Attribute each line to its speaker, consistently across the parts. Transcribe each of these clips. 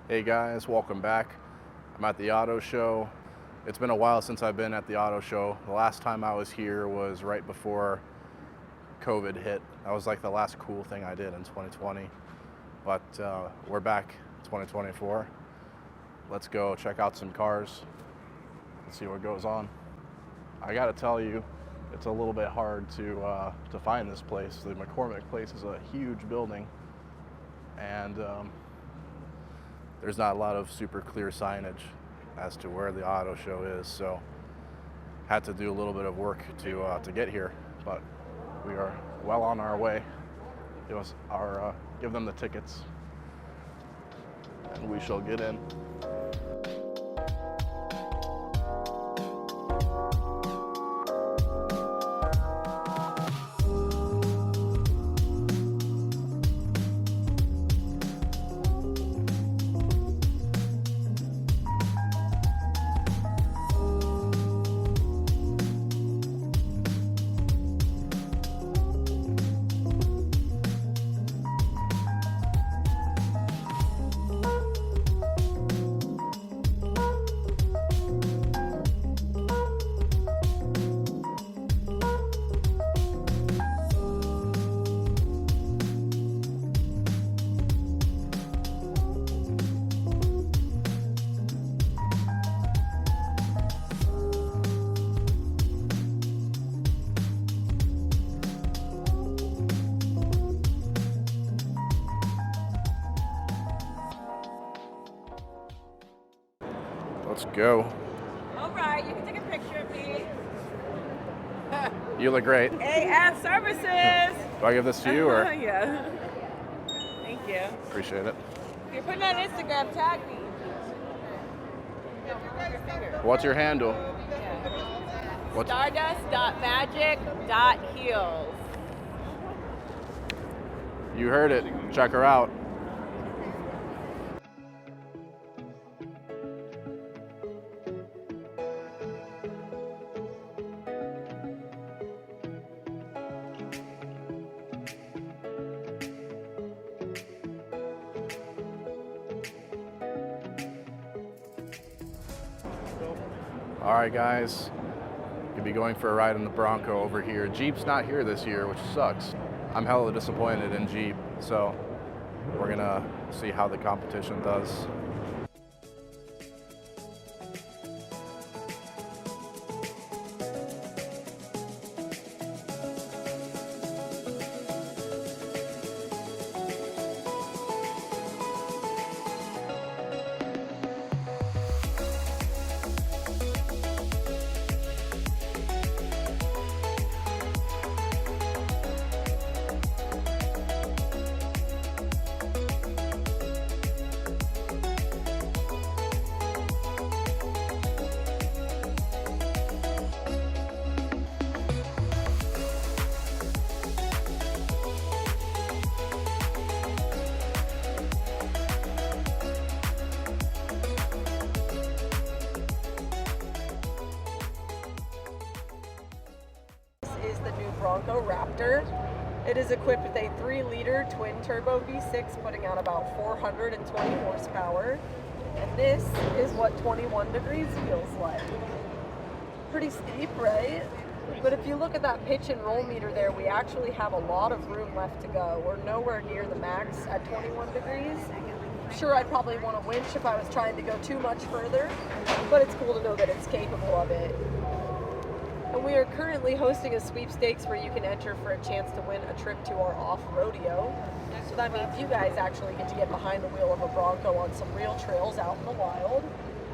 Speaker 1: Hey guys, welcome back. I'm at the auto show. It's been a while since I've been at the auto show. The last time I was here was right before COVID hit. That was like the last cool thing I did in 2020. But we're back in 2024. Let's go check out some cars. Let's see what goes on. I gotta tell you, it's a little bit hard to find this place. The McCormick place is a huge building, and there's not a lot of super clear signage as to where the auto show is, so had to do a little bit of work to get here, but we are well on our way. Give them the tickets, and we shall get in. Let's go.
Speaker 2: All right, you can take a picture of me.
Speaker 1: You look great.
Speaker 2: AF Services.
Speaker 1: Do I give this to you, or?
Speaker 2: Yeah. Thank you.
Speaker 1: Appreciate it.
Speaker 2: If you're putting on Instagram, tag me. Your finger.
Speaker 1: What's your handle?
Speaker 2: Yeah.
Speaker 1: What's...
Speaker 2: Stardust.magic.heels.
Speaker 1: You heard it. Check her out. All right, guys, gonna be going for a ride in the Bronco over here. Jeep's not here this year, which sucks. I'm hella disappointed in Jeep, so we're gonna see how the competition does.
Speaker 3: Is the new Bronco Raptor. It is equipped with a 3-liter twin-turbo V6, putting out about 420 horsepower. And this is what 21 degrees feels like. Pretty steep, right? But if you look at that pitch and roll meter there, we actually have a lot of room left to go. We're nowhere near the max at 21 degrees. I'm sure I'd probably want a winch if I was trying to go too much further, but it's cool to know that it's capable of it. And we are currently hosting a sweepstakes where you can enter for a chance to win a trip to our off-rodeo. So that means you guys actually get to get behind the wheel of a Bronco on some real trails out in the wild.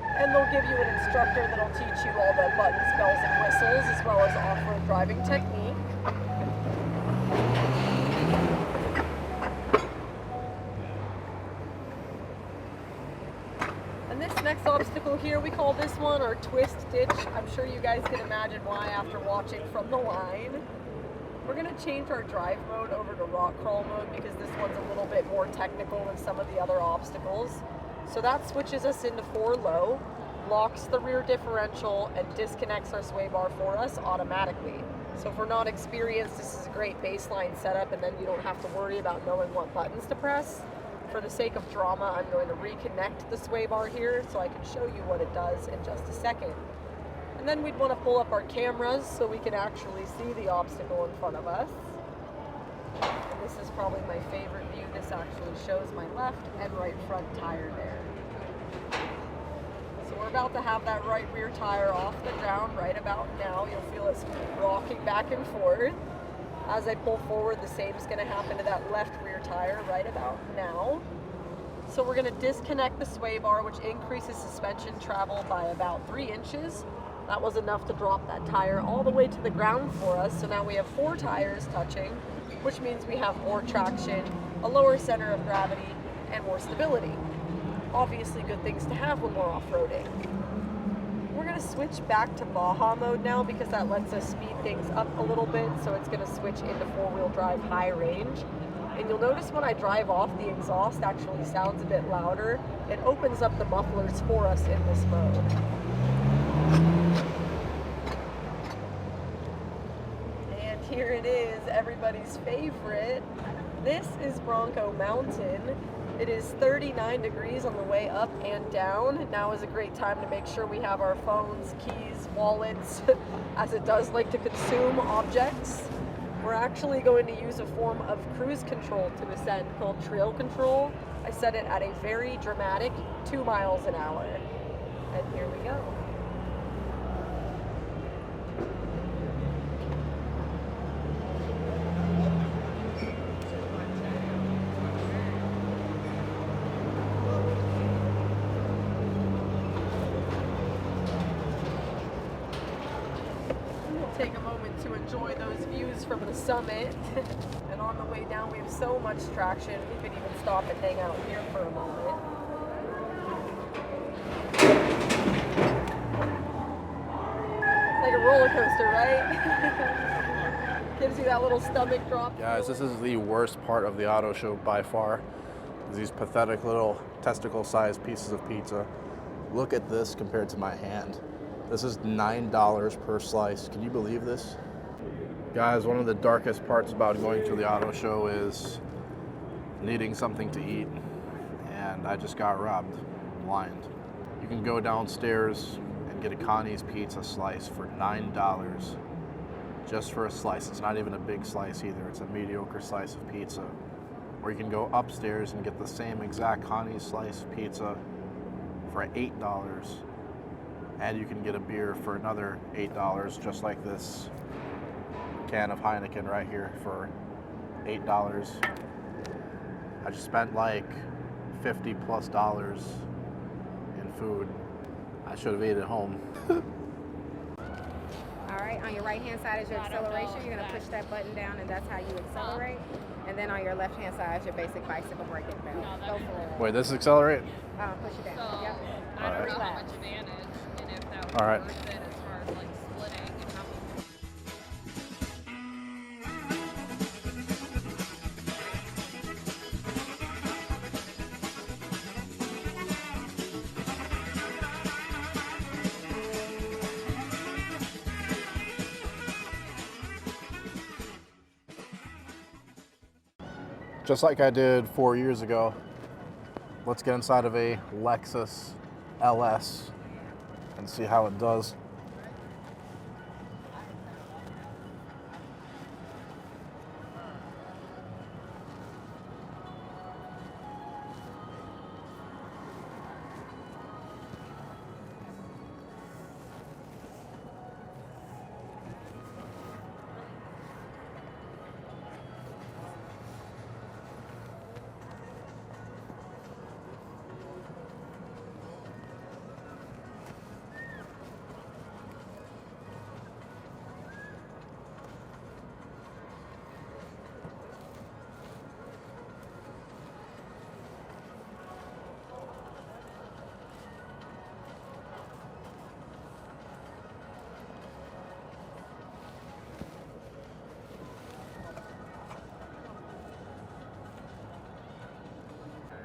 Speaker 3: And they'll give you an instructor that'll teach you all the buttons, bells, and whistles, as well as off-road driving technique. And this next obstacle here, we call this one our twist ditch. I'm sure you guys can imagine why after watching from the line. We're gonna change our drive mode over to rock crawl mode because this one's a little bit more technical than some of the other obstacles. So that switches us into 4 low, locks the rear differential, and disconnects our sway bar for us automatically. So if we're not experienced, this is a great baseline setup, and then you don't have to worry about knowing what buttons to press. for the sake of drama, I'm going to reconnect the sway bar here so I can show you what it does in just a second. And then we'd want to pull up our cameras so we can actually see the obstacle in front of us. And this is probably my favorite view. This actually shows my left and right front tire there. So we're about to have that right rear tire off the ground right about now. You'll feel us rocking back and forth. As I pull forward, the same is going to happen to that left rear tire right about now. So we're going to disconnect the sway bar, which increases suspension travel by about 3 inches. That was enough to drop that tire all the way to the ground for us. So now we have 4 tires touching, which means we have more traction, a lower center of gravity, and more stability. Obviously good things to have when we're off-roading. We're going to switch back to Baja mode now because that lets us speed things up a little bit. So it's going to switch into 4-wheel drive high range. And you'll notice when I drive off, the exhaust actually sounds a bit louder. It opens up the mufflers for us in this mode. And here it is, everybody's favorite. This is Bronco Mountain. It is 39 degrees on the way up and down. Now is a great time to make sure we have our phones, keys, wallets, as it does like to consume objects. We're actually going to use a form of cruise control to ascend called trail control. I set it at a very dramatic 2 miles an hour. And here we go. Take a moment to enjoy those views from the summit. And on the way down we have so much traction we could even stop and hang out here for a moment. It's like a roller coaster, right? Gives you that little stomach drop.
Speaker 1: Guys, this is the worst part of the auto show by far. These pathetic little testicle-sized pieces of pizza. Look at this compared to my hand. This is $9 per slice. Can you believe this? Guys, one of the darkest parts about going to the auto show is needing something to eat. And I just got robbed, blind. You can go downstairs and get a Connie's pizza slice for $9 just for a slice. It's not even a big slice either. It's a mediocre slice of pizza. Or you can go upstairs and get the same exact Connie's slice of pizza for $8. And you can get a beer for another $8, just like this can of Heineken right here for $8. I just spent like $50+ in food. I should have ate at home.
Speaker 4: All right, on your right-hand side is your acceleration. You're gonna push that button down and that's how you accelerate. And then on your left-hand side is your basic bicycle braking pedal. Go for it.
Speaker 1: Wait, this accelerate?
Speaker 4: Push it down.
Speaker 2: So,
Speaker 4: Yep.
Speaker 2: I don't know how
Speaker 4: Relax.
Speaker 2: much advantage and if that would
Speaker 1: All right.
Speaker 2: be worth it as far as like splitting and how
Speaker 1: Just like I did 4 years ago, let's get inside of a Lexus LS and see how it does.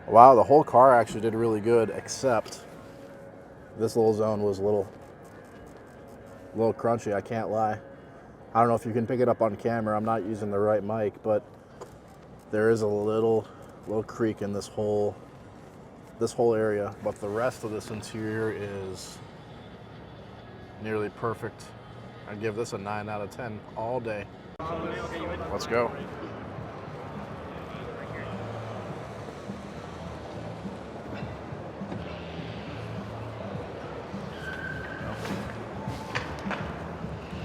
Speaker 1: Wow, the whole car actually did really good, except this little zone was a little crunchy, I can't lie. I don't know if you can pick it up on camera. I'm not using the right mic, but there is a little little creak in this whole area, but the rest of this interior is nearly perfect. I'd give this a 9 out of 10 all day. Let's go.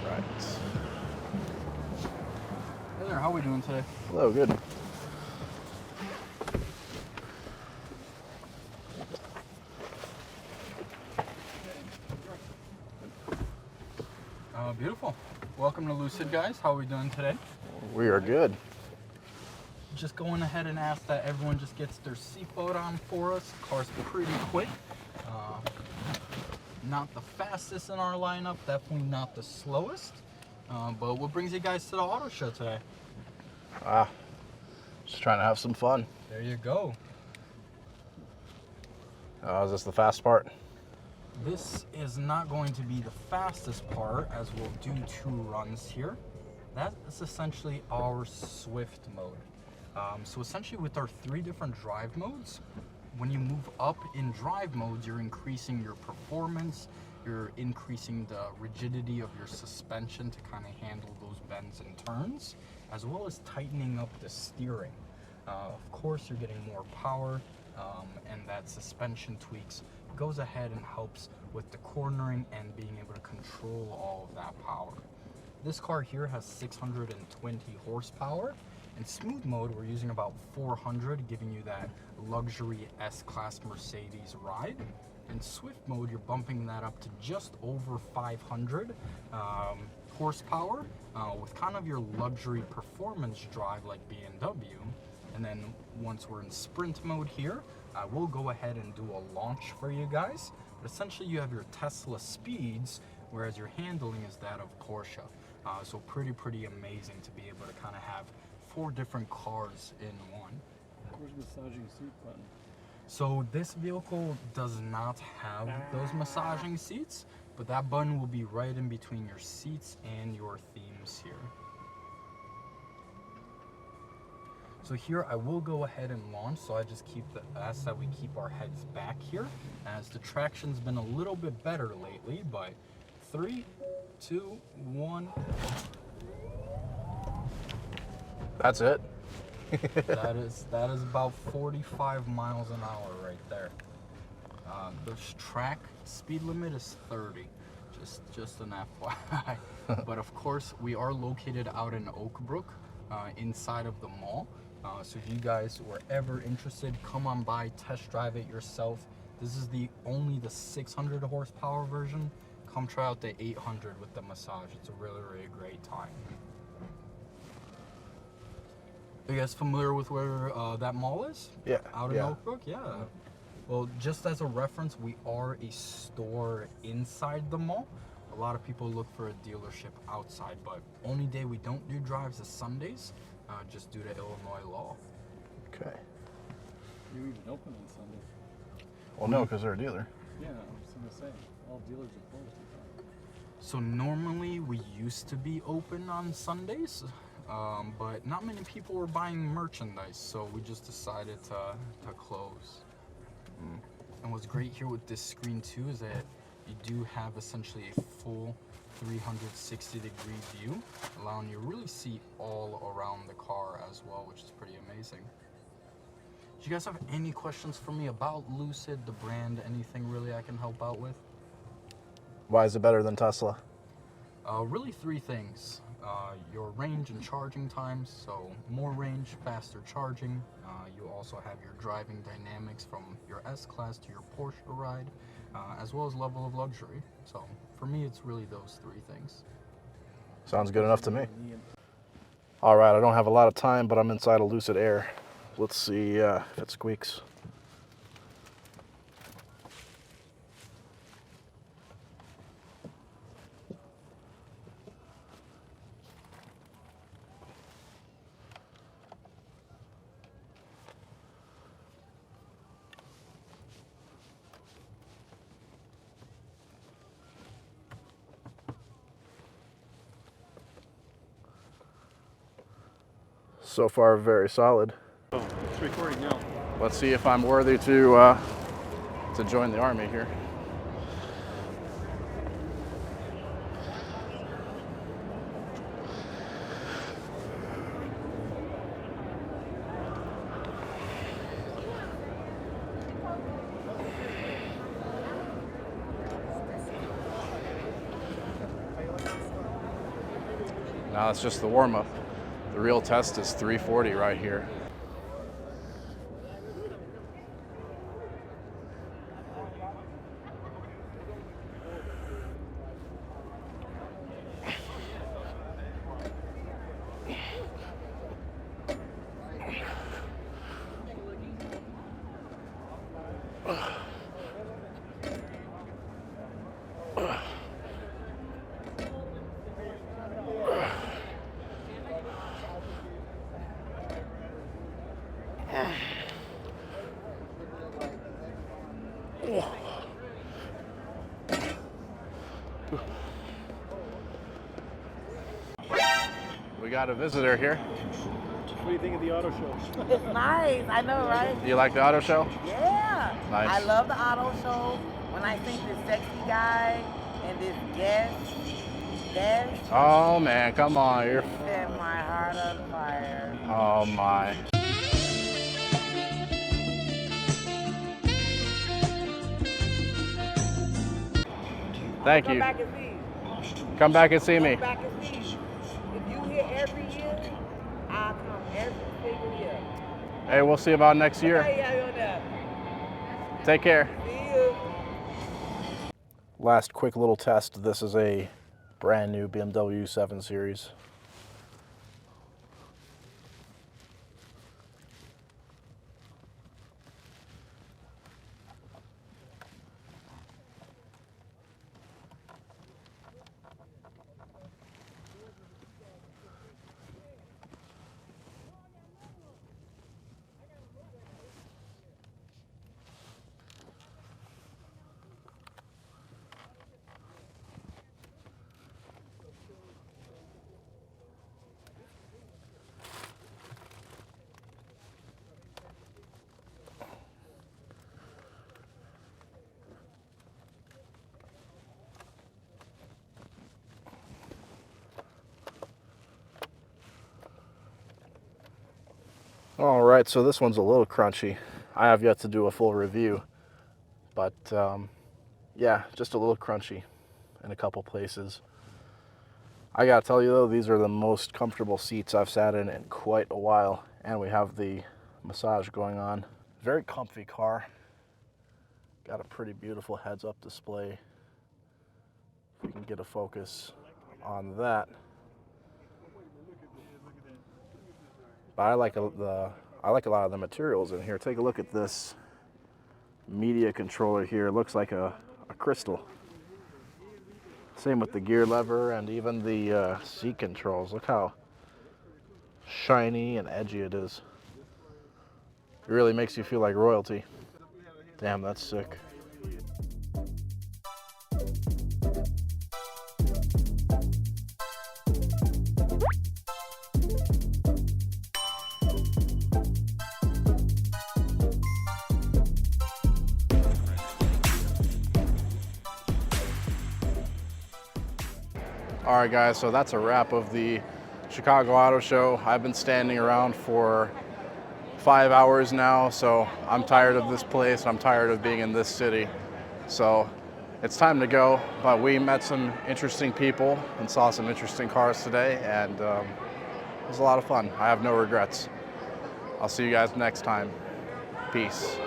Speaker 1: Right.
Speaker 5: Hey there, how are we doing today?
Speaker 1: Hello, good.
Speaker 5: Beautiful. Welcome to Lucid, guys. How are we doing today?
Speaker 1: We are good.
Speaker 5: Just going ahead and ask that everyone just gets their seatbelt on for us. Car's pretty quick. Not the fastest in our lineup, definitely not the slowest. But what brings you guys to the auto show today?
Speaker 1: Just trying to have some fun.
Speaker 5: There you go.
Speaker 1: Is this the fast part?
Speaker 5: This is not going to be the fastest part, as we'll do 2 runs here. That is essentially our Swift mode. So essentially with our 3 different drive modes, when you move up in drive modes, you're increasing your performance, you're increasing the rigidity of your suspension to kind of handle those bends and turns, as well as tightening up the steering. Of course, you're getting more power, and that suspension tweaks goes ahead and helps with the cornering and being able to control all of that power. This car here has 620 horsepower. In smooth mode, we're using about 400, giving you that luxury S-Class Mercedes ride. In Swift mode, you're bumping that up to just over 500 horsepower with kind of your luxury performance drive like BMW. And then once we're in sprint mode here, I will go ahead and do a launch for you guys. But essentially you have your Tesla speeds, whereas your handling is that of Porsche. So pretty amazing to be able to kind of have 4 different cars in one.
Speaker 6: Where's the massaging seat button?
Speaker 5: So this vehicle does not have those massaging seats, but that button will be right in between your seats and your themes here. So here I will go ahead and launch, so I just ask that we keep our heads back here, as the traction's been a little bit better lately, but 3, 2, 1.
Speaker 1: That's it.
Speaker 5: that is about 45 miles an hour right there. The track speed limit is 30, just an FYI. But of course, we are located out in Oak Brook, inside of the mall. So if you guys were ever interested, come on by, test drive it yourself. This is only the 600 horsepower version. Come try out the 800 with the massage. It's a really great time. Are you guys familiar with where that mall is?
Speaker 1: Yeah.
Speaker 5: Out in Oak Brook? Yeah. Well, just as a reference, we are a store inside the mall. A lot of people look for a dealership outside, but only day we don't do drives is Sundays, just due to Illinois law.
Speaker 1: Okay.
Speaker 6: You even open on Sunday?
Speaker 1: Well, no, because they're a dealer.
Speaker 6: Yeah, I was gonna say, all dealers are closed.
Speaker 5: So normally we used to be open on Sundays, but not many people were buying merchandise, so we just decided to close. And what's great here with this screen too is that you do have essentially a full 360-degree view, allowing you to really see all around the car as well, which is pretty amazing. Do you guys have any questions for me about Lucid, the brand, anything really I can help out with?
Speaker 1: Why is it better than Tesla?
Speaker 5: Really 3 things. Your range and charging times, so more range, faster charging. You also have your driving dynamics from your S-Class to your Porsche ride, as well as level of luxury. So for me, it's really those 3 things.
Speaker 1: Sounds good enough to me. All right, I don't have a lot of time, but I'm inside a Lucid Air. Let's see if it squeaks. So far, very solid.
Speaker 6: It's recording now.
Speaker 1: Let's see if I'm worthy to join the Army here. Now it's just the warm-up. The real test is 340 right here. We got a visitor here.
Speaker 6: What do you think of the auto show?
Speaker 7: It's nice, I know, right?
Speaker 1: Do you like the auto show?
Speaker 7: Yeah.
Speaker 1: Nice.
Speaker 7: I love the auto show. When I see this sexy guy and this guest,
Speaker 1: Oh man, come on. You're...
Speaker 7: set my heart on fire.
Speaker 1: Oh my. Thank
Speaker 7: Come
Speaker 1: you.
Speaker 7: back and see.
Speaker 1: Come back and see me.
Speaker 7: Come back and see. If you here every year, I'll come every single year.
Speaker 1: Hey, we'll see about next year.
Speaker 7: Yeah, on that.
Speaker 1: Take care.
Speaker 7: See you.
Speaker 1: Last quick little test. This is a brand new BMW 7 Series. All right, so this one's a little crunchy. I have yet to do a full review, but yeah, just a little crunchy in a couple places. I gotta tell you though, these are the most comfortable seats I've sat in quite a while, and we have the massage going on. Very comfy car. Got a pretty beautiful heads-up display. If we can get a focus on that. But I like a lot of the materials in here. Take a look at this media controller here. It looks like a crystal. Same with the gear lever and even the seat controls. Look how shiny and edgy it is. It really makes you feel like royalty. Damn, that's sick. All right, guys, so that's a wrap of the Chicago Auto Show. I've been standing around for 5 hours now, so I'm tired of this place. I'm tired of being in this city. So it's time to go, but we met some interesting people and saw some interesting cars today, and it was a lot of fun. I have no regrets. I'll see you guys next time. Peace.